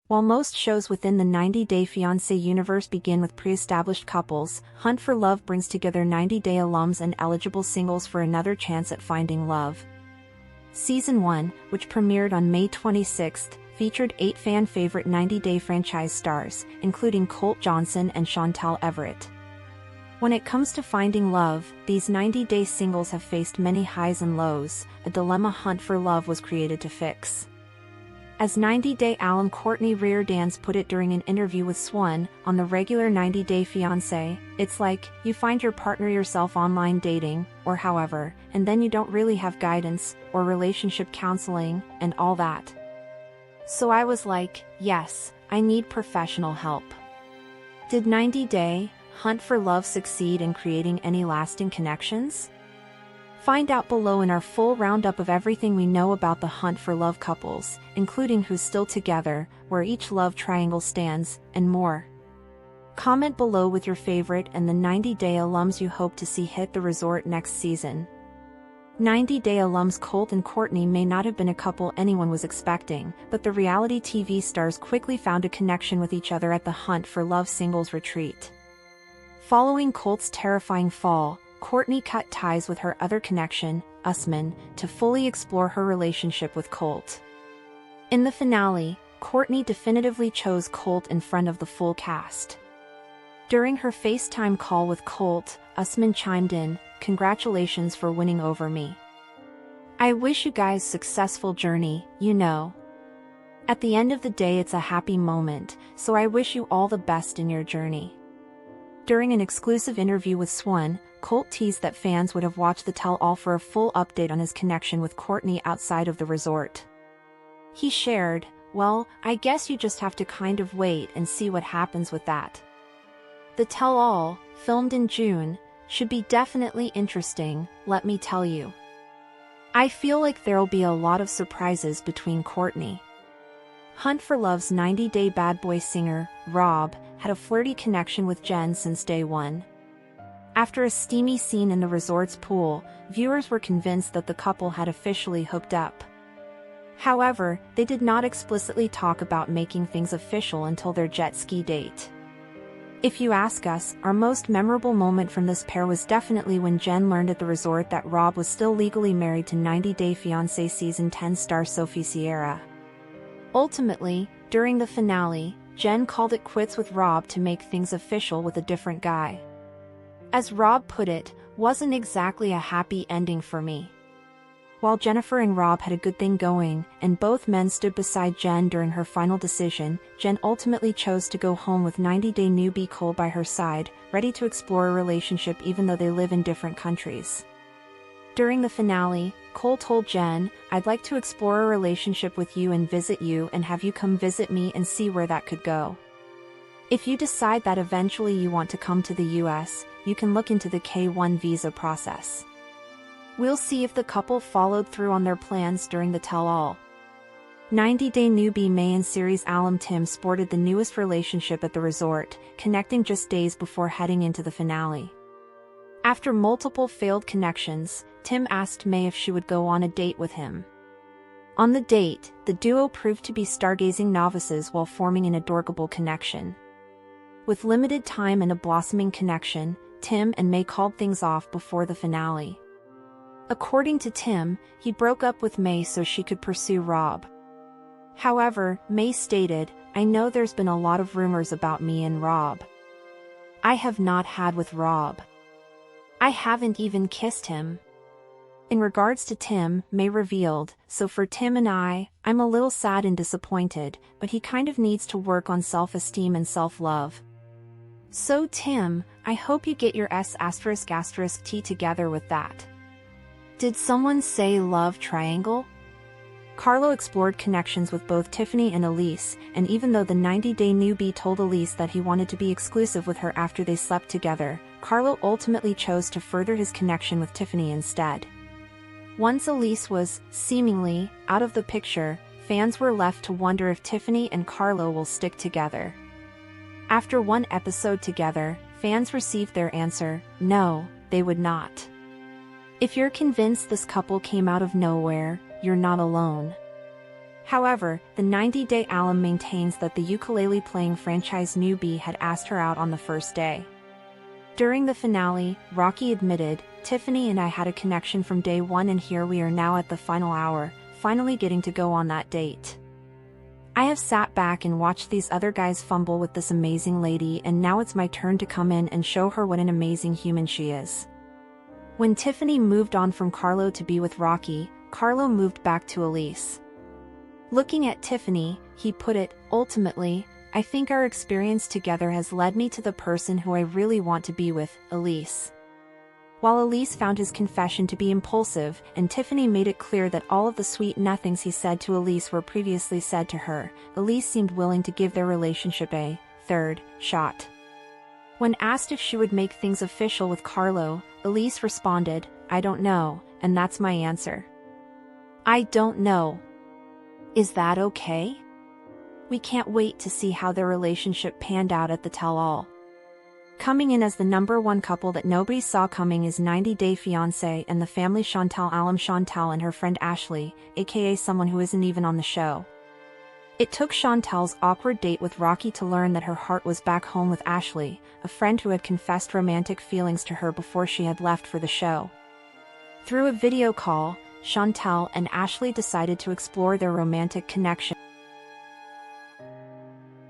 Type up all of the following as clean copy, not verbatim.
While most shows within the 90-Day Fiancé universe begin with pre-established couples, Hunt for Love brings together 90-day alums and eligible singles for another chance at finding love. Season 1, which premiered on May 26, featured 8 fan-favorite 90-day franchise stars, including Colt Johnson and Chantel Everett. When it comes to finding love, these 90-day singles have faced many highs and lows, a dilemma Hunt for Love was created to fix. As 90-day alum Courtney Reardance put it during an interview with Swan on the regular 90-Day Fiancé, it's like, you find your partner yourself online dating, or however, and then you don't really have guidance, or relationship counseling, and all that. So I was like, yes, I need professional help. Did 90-Day Hunt for Love succeed in creating any lasting connections? Find out below in our full roundup of everything we know about the Hunt for Love couples, including who's still together, where each love triangle stands, and more. Comment below with your favorite and the 90-day alums you hope to see hit the resort next season. 90-day alums Colt and Courtney may not have been a couple anyone was expecting, but the reality TV stars quickly found a connection with each other at the Hunt for Love singles retreat. Following Colt's terrifying fall, Courtney cut ties with her other connection, Usman, to fully explore her relationship with Colt. In the finale, Courtney definitively chose Colt in front of the full cast. During her FaceTime call with Colt, Usman chimed in, "Congratulations for winning over me. I wish you guys successful journey, you know. At the end of the day it's a happy moment, so I wish you all the best in your journey." During an exclusive interview with Swan, Colt teased that fans would have watched the tell-all for a full update on his connection with Courtney outside of the resort. He shared, "Well, I guess you just have to kind of wait and see what happens with that. The tell-all, filmed in June, should be definitely interesting, let me tell you. I feel like there'll be a lot of surprises between Courtney." Hunt for Love's 90-day bad boy singer, Rob, had a flirty connection with Jen since day one. After a steamy scene in the resort's pool, viewers were convinced that the couple had officially hooked up. However, they did not explicitly talk about making things official until their jet ski date. If you ask us, our most memorable moment from this pair was definitely when Jen learned at the resort that Rob was still legally married to 90-Day Fiancé Season 10 star Sophie Sierra. Ultimately, during the finale, Jen called it quits with Rob to make things official with a different guy. As Rob put it, "Wasn't exactly a happy ending for me." While Jennifer and Rob had a good thing going, and both men stood beside Jen during her final decision, Jen ultimately chose to go home with 90-day newbie Cole by her side, ready to explore a relationship even though they live in different countries. During the finale, Cole told Jen, "I'd like to explore a relationship with you and visit you and have you come visit me and see where that could go. If you decide that eventually you want to come to the US, you can look into the K-1 visa process." We'll see if the couple followed through on their plans during the tell-all. 90-day newbie May and series alum Tim sported the newest relationship at the resort, connecting just days before heading into the finale. After multiple failed connections, Tim asked May if she would go on a date with him. On the date, the duo proved to be stargazing novices while forming an adorable connection. With limited time and a blossoming connection, Tim and May called things off before the finale. According to Tim, he broke up with May so she could pursue Rob. However, May stated, "I know there's been a lot of rumors about me and Rob. I have not had with Rob. I haven't even kissed him." In regards to Tim, May revealed, "So for Tim and I'm a little sad and disappointed, but he kind of needs to work on self-esteem and self-love. So Tim, I hope you get your S***T together with that." Did someone say love triangle? Carlo explored connections with both Tiffany and Elise, and even though the 90-day newbie told Elise that he wanted to be exclusive with her after they slept together, Carlo ultimately chose to further his connection with Tiffany instead. Once Elise was, seemingly, out of the picture, fans were left to wonder if Tiffany and Carlo will stick together. After one episode together, fans received their answer, no, they would not. If you're convinced this couple came out of nowhere, you're not alone. However, the 90-day alum maintains that the ukulele-playing franchise newbie had asked her out on the first day. During the finale, Rocky admitted, "Tiffany and I had a connection from day one, and here we are now at the final hour, finally getting to go on that date. I have sat back and watched these other guys fumble with this amazing lady, and now it's my turn to come in and show her what an amazing human she is." When Tiffany moved on from Carlo to be with Rocky, Carlo moved back to Elise. Looking at Tiffany, he put it, "Ultimately, I think our experience together has led me to the person who I really want to be with, Elise." While Elise found his confession to be impulsive, and Tiffany made it clear that all of the sweet nothings he said to Elise were previously said to her, Elise seemed willing to give their relationship a third shot. When asked if she would make things official with Carlo, Elise responded, "I don't know, and that's my answer. I don't know. Is that okay?" We can't wait to see how their relationship panned out at the tell-all. Coming in as the #1 couple that nobody saw coming is 90 Day Fiancé and the family Chantal alum Chantal and her friend Ashley, aka someone who isn't even on the show. It took Chantal's awkward date with Rocky to learn that her heart was back home with Ashley, a friend who had confessed romantic feelings to her before she had left for the show. Through a video call, Chantal and Ashley decided to explore their romantic connection.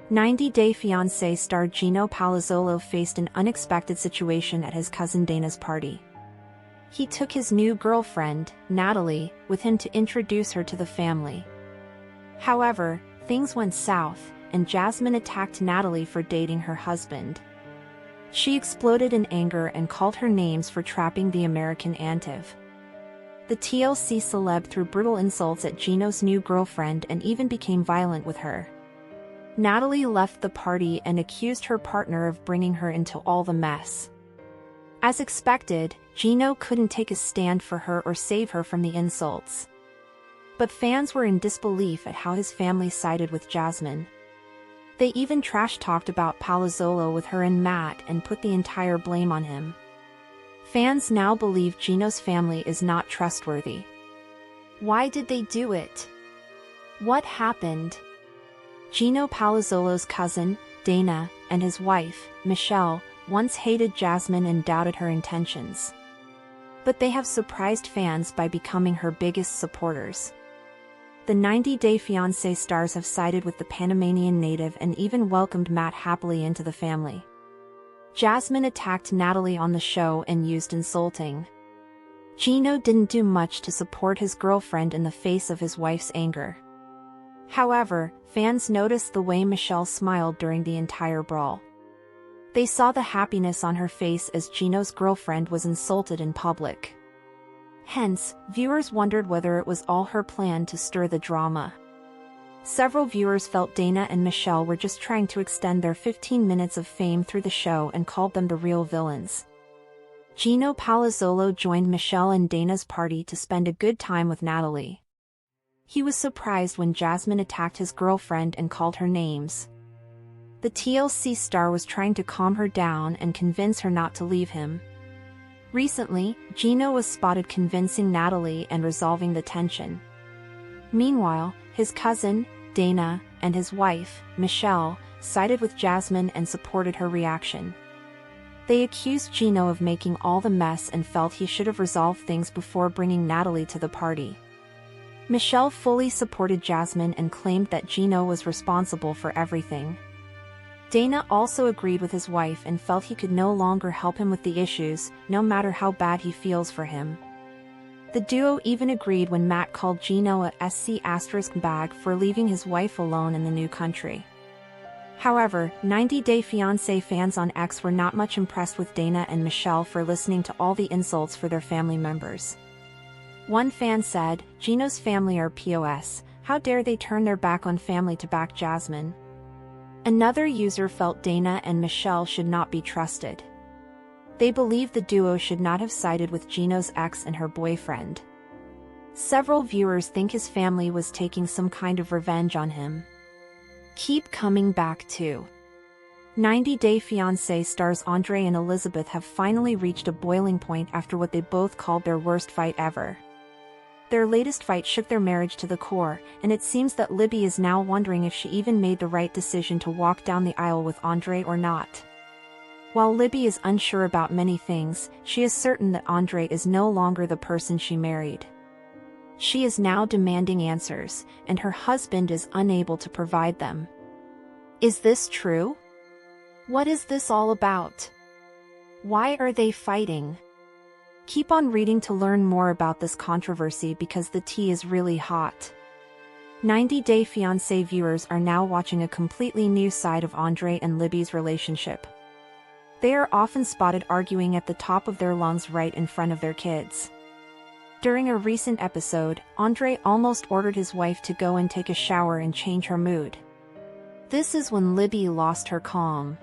90 Day Fiancé star Gino Palazzolo faced an unexpected situation at his cousin Dana's party. He took his new girlfriend, Natalie, with him to introduce her to the family. However, things went south, and Jasmine attacked Natalie for dating her husband. She exploded in anger and called her names for trapping the American Antiv. The TLC celeb threw brutal insults at Gino's new girlfriend and even became violent with her. Natalie left the party and accused her partner of bringing her into all the mess. As expected, Gino couldn't take a stand for her or save her from the insults. But fans were in disbelief at how his family sided with Jasmine. They even trash-talked about Palazzolo with her and Matt and put the entire blame on him. Fans now believe Gino's family is not trustworthy. Why did they do it? What happened? Gino Palazzolo's cousin, Dana, and his wife, Michelle, once hated Jasmine and doubted her intentions. But they have surprised fans by becoming her biggest supporters. The 90 Day Fiancé stars have sided with the Panamanian native and even welcomed Matt happily into the family. Jasmine attacked Natalie on the show and used insulting. Gino didn't do much to support his girlfriend in the face of his wife's anger. However, fans noticed the way Michelle smiled during the entire brawl. They saw the happiness on her face as Gino's girlfriend was insulted in public. Hence, viewers wondered whether it was all her plan to stir the drama. Several viewers felt Dana and Michelle were just trying to extend their 15 minutes of fame through the show and called them the real villains. Gino Palazzolo joined Michelle and Dana's party to spend a good time with Natalie. He was surprised when Jasmine attacked his girlfriend and called her names. The TLC star was trying to calm her down and convince her not to leave him. Recently, Gino was spotted convincing Natalie and resolving the tension. Meanwhile, his cousin, Dana, and his wife, Michelle, sided with Jasmine and supported her reaction. They accused Gino of making all the mess and felt he should have resolved things before bringing Natalie to the party. Michelle fully supported Jasmine and claimed that Gino was responsible for everything. Dana also agreed with his wife and felt he could no longer help him with the issues, no matter how bad he feels for him. The duo even agreed when Matt called Gino a SC** bag for leaving his wife alone in the new country. However, 90 Day Fiancé fans on X were not much impressed with Dana and Michelle for listening to all the insults for their family members. One fan said, "Gino's family are POS, how dare they turn their back on family to back Jasmine?" Another user felt Dana and Michelle should not be trusted. They believed the duo should not have sided with Gino's ex and her boyfriend. Several viewers think his family was taking some kind of revenge on him. Keep coming back too. 90 Day Fiancé stars Andre and Elizabeth have finally reached a boiling point after what they both called their worst fight ever. Their latest fight shook their marriage to the core, and it seems that Libby is now wondering if she even made the right decision to walk down the aisle with Andre or not. While Libby is unsure about many things, she is certain that Andre is no longer the person she married. She is now demanding answers, and her husband is unable to provide them. Is this true? What is this all about? Why are they fighting? Keep on reading to learn more about this controversy because the tea is really hot. 90 Day Fiancé viewers are now watching a completely new side of Andre and Libby's relationship. They are often spotted arguing at the top of their lungs right in front of their kids. During a recent episode, Andre almost ordered his wife to go and take a shower and change her mood. This is when Libby lost her calm.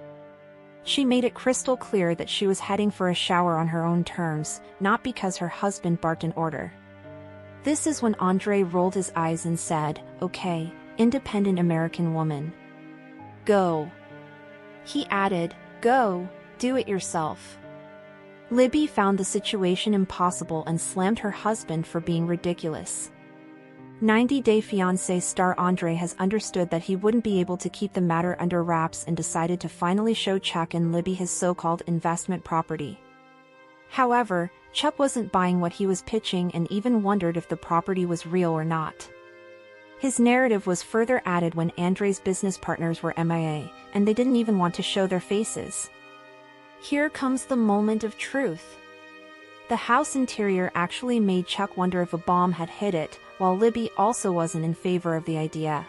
She made it crystal clear that she was heading for a shower on her own terms, not because her husband barked an order. This is when Andre rolled his eyes and said, "Okay, independent American woman. Go." He added, "Go, do it yourself." Libby found the situation impossible and slammed her husband for being ridiculous. 90 Day Fiancé star Andre has understood that he wouldn't be able to keep the matter under wraps and decided to finally show Chuck and Libby his so-called investment property. However, Chuck wasn't buying what he was pitching and even wondered if the property was real or not. His narrative was further added when Andre's business partners were MIA, and they didn't even want to show their faces. Here comes the moment of truth. The house interior actually made Chuck wonder if a bomb had hit it, while Libby also wasn't in favor of the idea.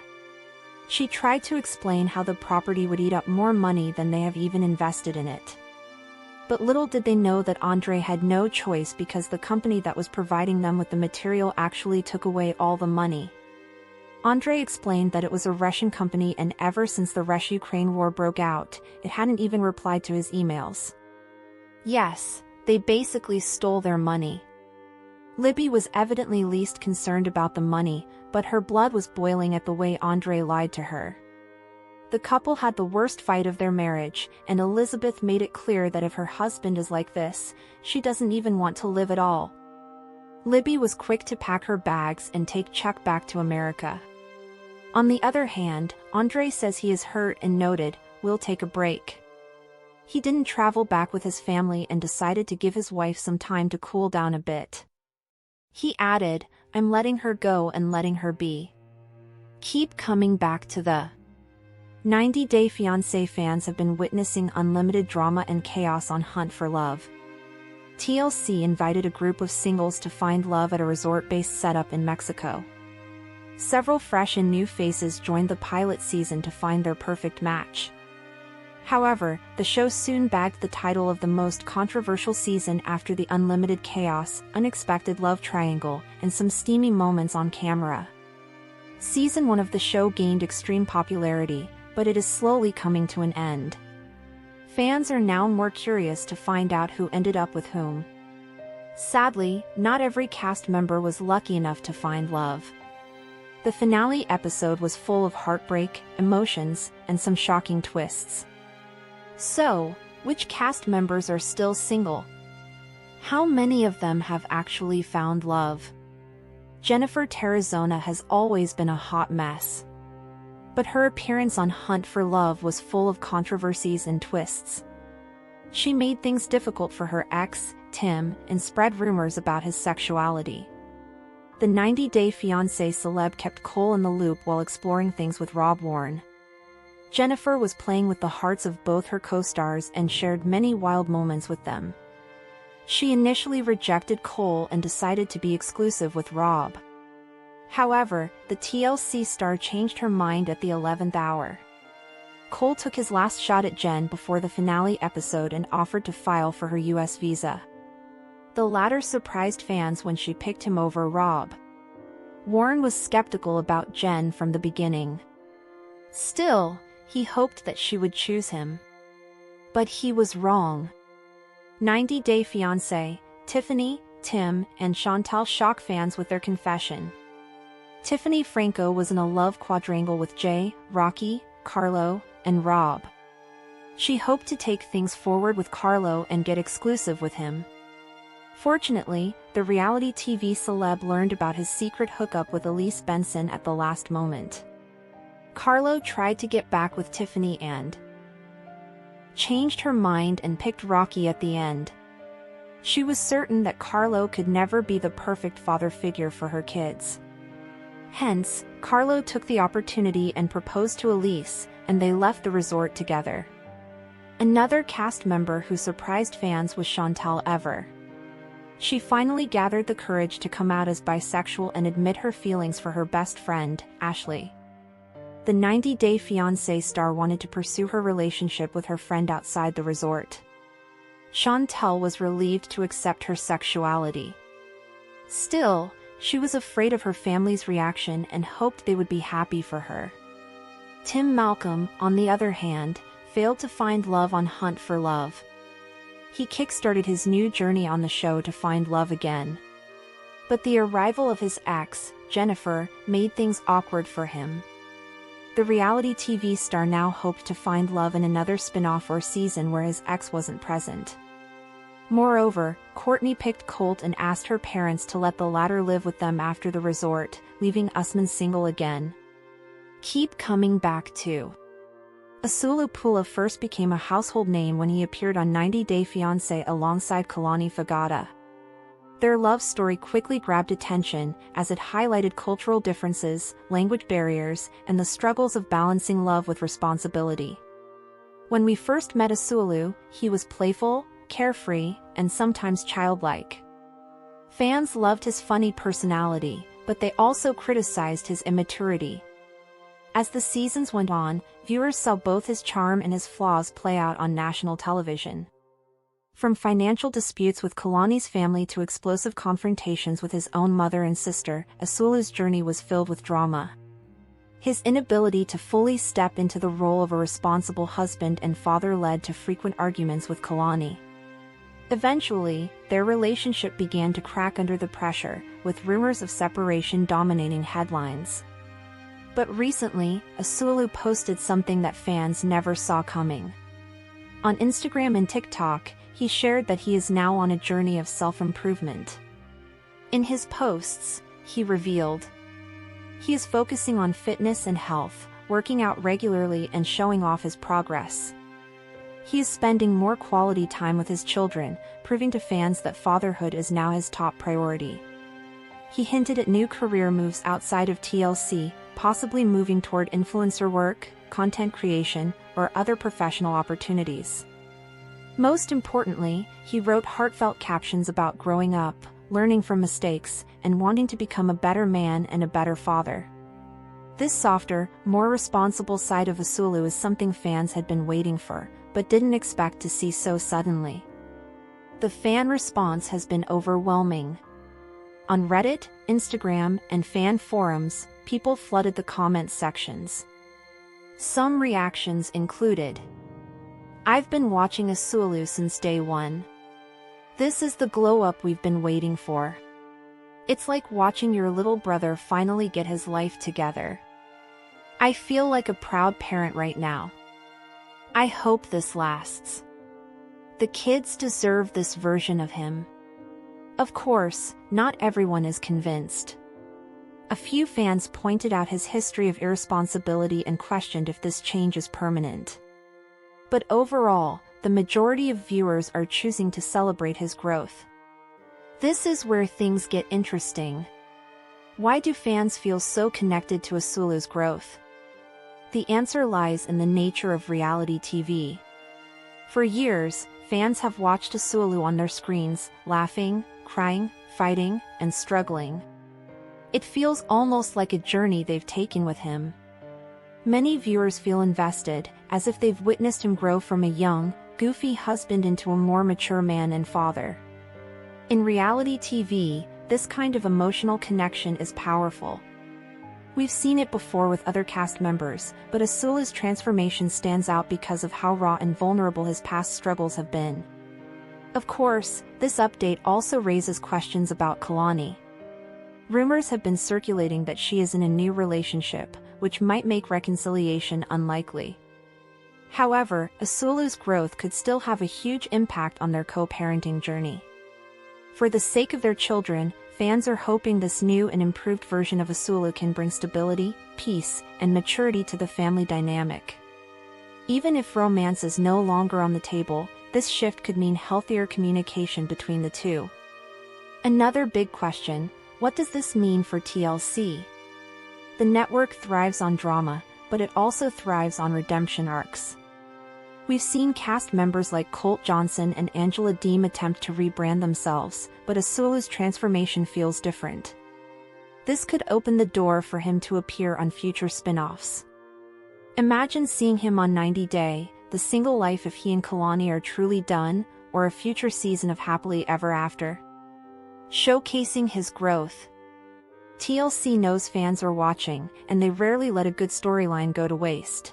She tried to explain how the property would eat up more money than they have even invested in it. But little did they know that Andre had no choice because the company that was providing them with the material actually took away all the money. Andre explained that it was a Russian company and ever since the Russia-Ukraine war broke out, it hadn't even replied to his emails. Yes, they basically stole their money. Libby was evidently least concerned about the money, but her blood was boiling at the way Andre lied to her. The couple had the worst fight of their marriage, and Elizabeth made it clear that if her husband is like this, she doesn't even want to live at all. Libby was quick to pack her bags and take Chuck back to America. On the other hand, Andre says he is hurt and noted, "We'll take a break." He didn't travel back with his family and decided to give his wife some time to cool down a bit. He added, "I'm letting her go and letting her be. Keep coming back to the 90 Day Fiancé." Fans have been witnessing unlimited drama and chaos on Hunt for Love. TLC invited a group of singles to find love at a resort-based setup in Mexico. Several fresh and new faces joined the pilot season to find their perfect match. However, the show soon bagged the title of the most controversial season after the unlimited chaos, unexpected love triangle, and some steamy moments on camera. Season 1 of the show gained extreme popularity, but it is slowly coming to an end. Fans are now more curious to find out who ended up with whom. Sadly, not every cast member was lucky enough to find love. The finale episode was full of heartbreak, emotions, and some shocking twists. So, which cast members are still single? How many of them have actually found love? Jennifer Terrazona has always been a hot mess. But her appearance on Hunt for Love was full of controversies and twists. She made things difficult for her ex, Tim, and spread rumors about his sexuality. The 90 Day Fiancé celeb kept Cole in the loop while exploring things with Rob Warren. Jennifer was playing with the hearts of both her co-stars and shared many wild moments with them. She initially rejected Cole and decided to be exclusive with Rob. However, the TLC star changed her mind at the 11th hour. Cole took his last shot at Jen before the finale episode and offered to file for her US visa. The latter surprised fans when she picked him over Rob. Warren was skeptical about Jen from the beginning. Still, he hoped that she would choose him. But he was wrong. 90 Day Fiancé, Tiffany, Tim, and Chantal shock fans with their confession. Tiffany Franco was in a love quadrangle with Jay, Rocky, Carlo, and Rob. She hoped to take things forward with Carlo and get exclusive with him. Fortunately, the reality TV celeb learned about his secret hookup with Elise Benson at the last moment. Carlo tried to get back with Tiffany and changed her mind and picked Rocky at the end. She was certain that Carlo could never be the perfect father figure for her kids. Hence, Carlo took the opportunity and proposed to Elise, and they left the resort together. Another cast member who surprised fans was Chantel Ever. She finally gathered the courage to come out as bisexual and admit her feelings for her best friend, Ashley. The 90-Day Fiancé star wanted to pursue her relationship with her friend outside the resort. Chantel was relieved to accept her sexuality. Still, she was afraid of her family's reaction and hoped they would be happy for her. Tim Malcolm, on the other hand, failed to find love on Hunt for Love. He kickstarted his new journey on the show to find love again. But the arrival of his ex, Jennifer, made things awkward for him. The reality TV star now hoped to find love in another spin-off or season where his ex wasn't present. Moreover, Courtney picked Colt and asked her parents to let the latter live with them after the resort, leaving Usman single again. Keep coming back too. Asulu Pula first became a household name when he appeared on 90 Day Fiancé alongside Kalani Fagata. Their love story quickly grabbed attention as it highlighted cultural differences, language barriers, and the struggles of balancing love with responsibility. When we first met Asulu, he was playful, carefree, and sometimes childlike. Fans loved his funny personality, but they also criticized his immaturity. As the seasons went on, viewers saw both his charm and his flaws play out on national television. From financial disputes with Kalani's family to explosive confrontations with his own mother and sister, Asulu's journey was filled with drama. His inability to fully step into the role of a responsible husband and father led to frequent arguments with Kalani. Eventually, their relationship began to crack under the pressure, with rumors of separation dominating headlines. But recently, Asulu posted something that fans never saw coming. On Instagram and TikTok, he shared that he is now on a journey of self-improvement. In his posts, he revealed he is focusing on fitness and health, working out regularly and showing off his progress. He is spending more quality time with his children, proving to fans that fatherhood is now his top priority. He hinted at new career moves outside of TLC, possibly moving toward influencer work, content creation, or other professional opportunities. Most importantly, he wrote heartfelt captions about growing up, learning from mistakes, and wanting to become a better man and a better father. This softer, more responsible side of Asulu is something fans had been waiting for, but didn't expect to see so suddenly. The fan response has been overwhelming. On Reddit, Instagram, and fan forums, people flooded the comment sections. Some reactions included, "I've been watching Asulu since day one. This is the glow-up we've been waiting for. It's like watching your little brother finally get his life together. I feel like a proud parent right now. I hope this lasts. The kids deserve this version of him." Of course, not everyone is convinced. A few fans pointed out his history of irresponsibility and questioned if this change is permanent. But overall, the majority of viewers are choosing to celebrate his growth. This is where things get interesting. Why do fans feel so connected to Asulu's growth? The answer lies in the nature of reality TV. For years, fans have watched Asulu on their screens, laughing, crying, fighting, and struggling. It feels almost like a journey they've taken with him. Many viewers feel invested, as if they've witnessed him grow from a young, goofy husband into a more mature man and father. In reality TV, this kind of emotional connection is powerful. We've seen it before with other cast members, but Asulu's transformation stands out because of how raw and vulnerable his past struggles have been. Of course, this update also raises questions about Kalani. Rumors have been circulating that she is in a new relationship, which might make reconciliation unlikely. However, Asulu's growth could still have a huge impact on their co-parenting journey. For the sake of their children, fans are hoping this new and improved version of Asulu can bring stability, peace, and maturity to the family dynamic. Even if romance is no longer on the table, this shift could mean healthier communication between the two. Another big question: what does this mean for TLC? The network thrives on drama, but it also thrives on redemption arcs. We've seen cast members like Colt Johnson and Angela Deem attempt to rebrand themselves, but Asulu's transformation feels different. This could open the door for him to appear on future spin-offs. Imagine seeing him on 90 Day, The Single Life if he and Kalani are truly done, or a future season of Happily Ever After. Showcasing his growth. TLC knows fans are watching, and they rarely let a good storyline go to waste.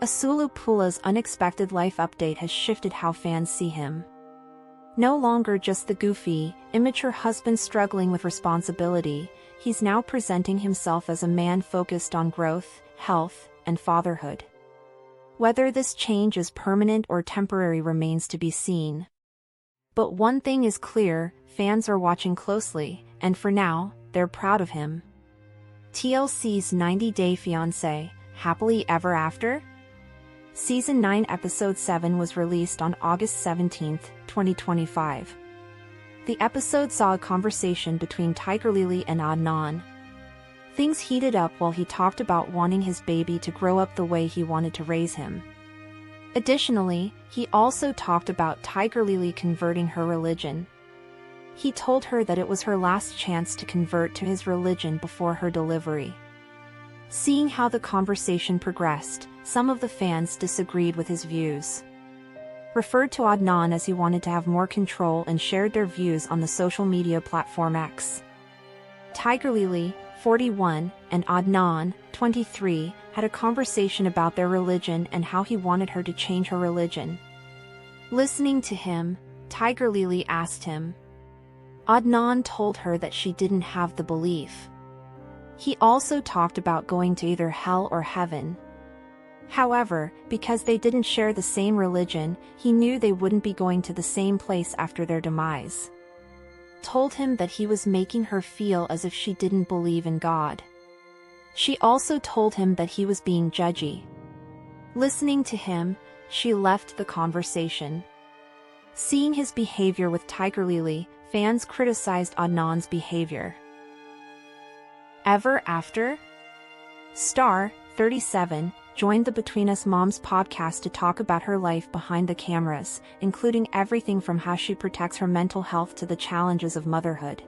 Asulu Pula's unexpected life update has shifted how fans see him. No longer just the goofy, immature husband struggling with responsibility, he's now presenting himself as a man focused on growth, health, and fatherhood. Whether this change is permanent or temporary remains to be seen. But one thing is clear, fans are watching closely, and for now, they're proud of him. TLC's 90 Day Fiancé, Happily Ever After? Season 9 Episode 7 was released on August 17, 2025. The episode saw a conversation between Tigerlily and Adnan. Things heated up while he talked about wanting his baby to grow up the way he wanted to raise him. Additionally, he also talked about Tigerlily converting her religion. He told her that it was her last chance to convert to his religion before her delivery. Seeing how the conversation progressed, some of the fans disagreed with his views. Referred to Adnan as he wanted to have more control and shared their views on the social media platform X. Tigerlily, 41, and Adnan, 23, had a conversation about their religion and how he wanted her to change her religion. Listening to him, Tigerlily asked him. Adnan told her that she didn't have the belief. He also talked about going to either hell or heaven. However, because they didn't share the same religion, he knew they wouldn't be going to the same place after their demise. Told him that he was making her feel as if she didn't believe in God. She also told him that he was being judgy. Listening to him, she left the conversation. Seeing his behavior with Tigerlily, fans criticized Adnan's behavior. Ever After? Star, 37, joined the Between Us Moms podcast to talk about her life behind the cameras, including everything from how she protects her mental health to the challenges of motherhood.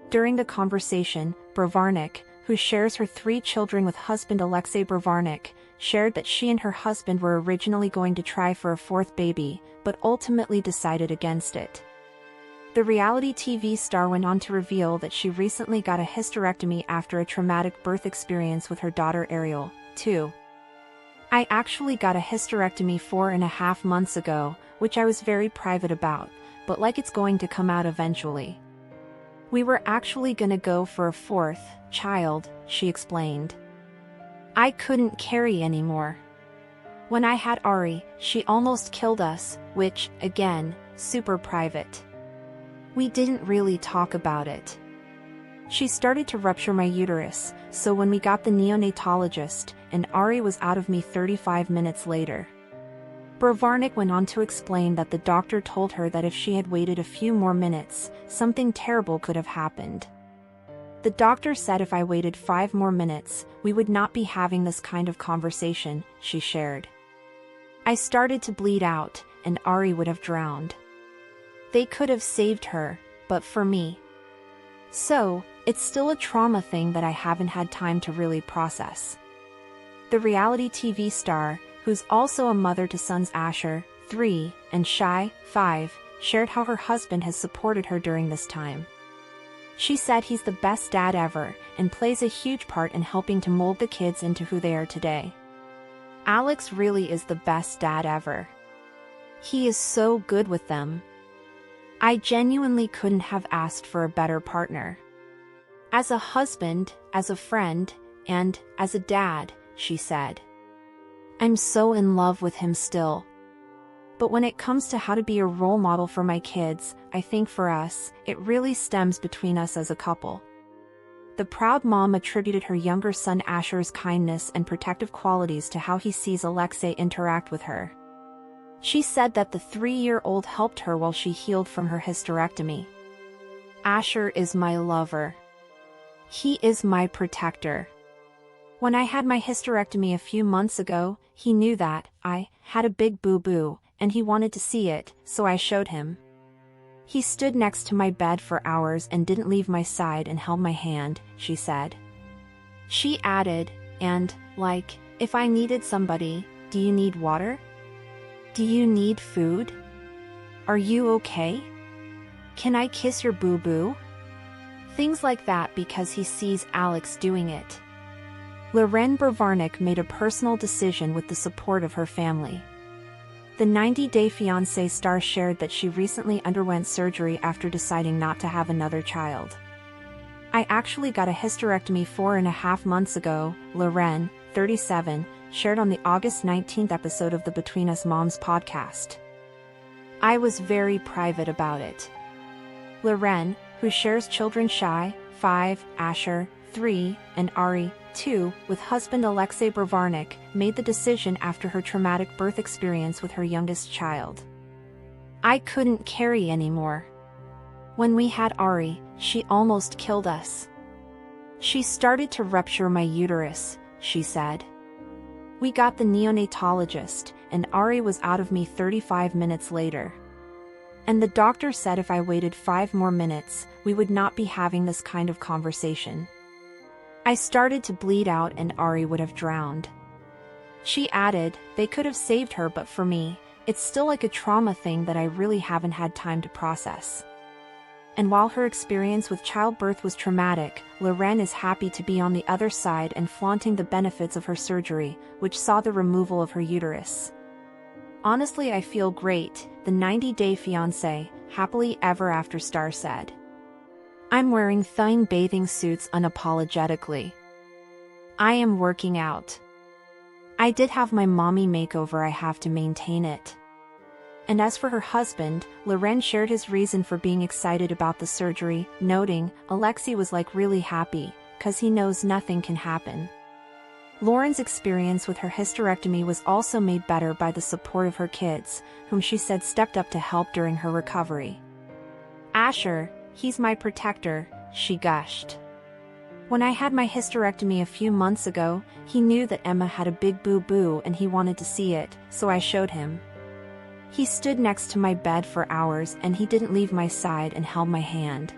During the conversation, Brovarnik, who shares her 3 children with husband Alexei Brovarnik, shared that she and her husband were originally going to try for a 4th baby, but ultimately decided against it. The reality TV star went on to reveal that she recently got a hysterectomy after a traumatic birth experience with her daughter Ariel, too. I actually got a hysterectomy 4.5 months ago, which I was very private about, but like it's going to come out eventually. We were actually gonna go for a 4th child, she explained. I couldn't carry anymore. When I had Ari, she almost killed us, which, again, super private. We didn't really talk about it. She started to rupture my uterus, so when we got the neonatologist, and Ari was out of me 35 minutes later. Brovarnik went on to explain that the doctor told her that if she had waited a few more minutes, something terrible could have happened. The doctor said if I waited 5 more minutes, we would not be having this kind of conversation, she shared. I started to bleed out, and Ari would have drowned. They could have saved her, but for me. So, it's still a trauma thing that I haven't had time to really process. The reality TV star, who's also a mother to sons Asher, 3, and Shai, 5, shared how her husband has supported her during this time. She said he's the best dad ever, and plays a huge part in helping to mold the kids into who they are today. Alex really is the best dad ever. He is so good with them. I genuinely couldn't have asked for a better partner. As a husband, as a friend, and as a dad, she said. I'm so in love with him still. But when it comes to how to be a role model for my kids, I think for us, it really stems between us as a couple. The proud mom attributed her younger son Asher's kindness and protective qualities to how he sees Alexei interact with her. She said that the 3-year-old helped her while she healed from her hysterectomy. Asher is my lover. He is my protector. When I had my hysterectomy a few months ago, he knew that I had a big boo-boo, and he wanted to see it, so I showed him. He stood next to my bed for hours and didn't leave my side and held my hand, she said. She added, and, like, if I needed somebody, do you need water? Do you need food? Are you okay? Can I kiss your boo-boo? Things like that because he sees Alex doing it. Lauren Brovarnik made a personal decision with the support of her family. The 90-Day Fiancé star shared that she recently underwent surgery after deciding not to have another child. I actually got a hysterectomy 4.5 months ago, Lauren, 37, shared on the August 19 episode of the Between Us Moms podcast. I was very private about it. Lauren, who shares children Shai, 5, Asher, 3, and Ari, 2, with husband Alexei Brovarnik, made the decision after her traumatic birth experience with her youngest child. I couldn't carry anymore. When we had Ari, she almost killed us. She started to rupture my uterus, she said. We got the neonatologist, and Ari was out of me 35 minutes later. And the doctor said if I waited 5 more minutes, we would not be having this kind of conversation. I started to bleed out and Ari would have drowned. She added, they could have saved her, but for me, it's still like a trauma thing that I really haven't had time to process. And while her experience with childbirth was traumatic, Lauren is happy to be on the other side and flaunting the benefits of her surgery, which saw the removal of her uterus. Honestly, I feel great, the 90-Day Fiancé, happily ever after star said. I'm wearing thong bathing suits unapologetically. I am working out. I did have my mommy makeover, I have to maintain it. And as for her husband, Lauren shared his reason for being excited about the surgery, noting, Alexei was like really happy, cause he knows nothing can happen. Lauren's experience with her hysterectomy was also made better by the support of her kids, whom she said stepped up to help during her recovery. Asher, he's my protector, she gushed. When I had my hysterectomy a few months ago, he knew that Emma had a big boo-boo and he wanted to see it, so I showed him. He stood next to my bed for hours and he didn't leave my side and held my hand.